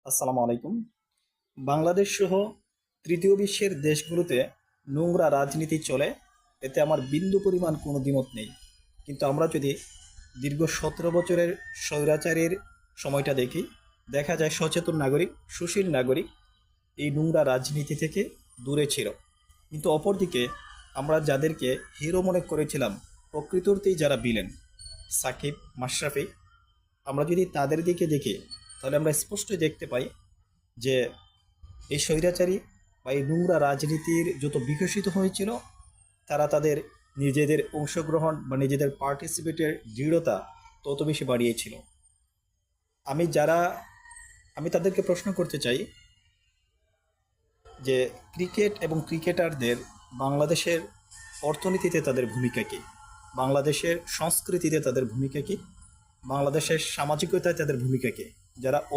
আসসালামু আলাইকুম। বাংলাদেশ সহ তৃতীয় বিশ্বের দেশগুলোতে নোংরা রাজনীতি চলে, এতে আমার বিন্দু পরিমাণ কোনো দ্বিমত নেই। কিন্তু আমরা যদি দীর্ঘ 17 বছরের স্বৈরাচারের সময়টা দেখি, দেখা যায় সচেতন নাগরিক, সুশীল নাগরিক এই নোংরা রাজনীতি থেকে দূরে ছিল। কিন্তু অপরদিকে আমরা যাদেরকে হিরো মনে করেছিলাম, প্রকৃততেই যারা বিলেন, সাকিব, মাশরাফি, আমরা যদি তাদের দিকে দেখি তাহলে আমরা স্পষ্ট দেখতে পাই যে এই স্বৈরাচারী বা এই নোংরা রাজনীতির যত বিকশিত হয়েছিল, তারা তাদের নিজেদের অংশগ্রহণ বা নিজেদের পার্টিসিপেটের দৃঢ়তা তত বেশি বাড়িয়েছিল। আমি যারা আমি তাদেরকে প্রশ্ন করতে চাই যে ক্রিকেট এবং ক্রিকেটারদের বাংলাদেশের অর্থনীতিতে তাদের ভূমিকা কী, বাংলাদেশের সংস্কৃতিতে তাদের ভূমিকা কী, বাংলাদেশের সামাজিকতায় তাদের ভূমিকা কী, যারা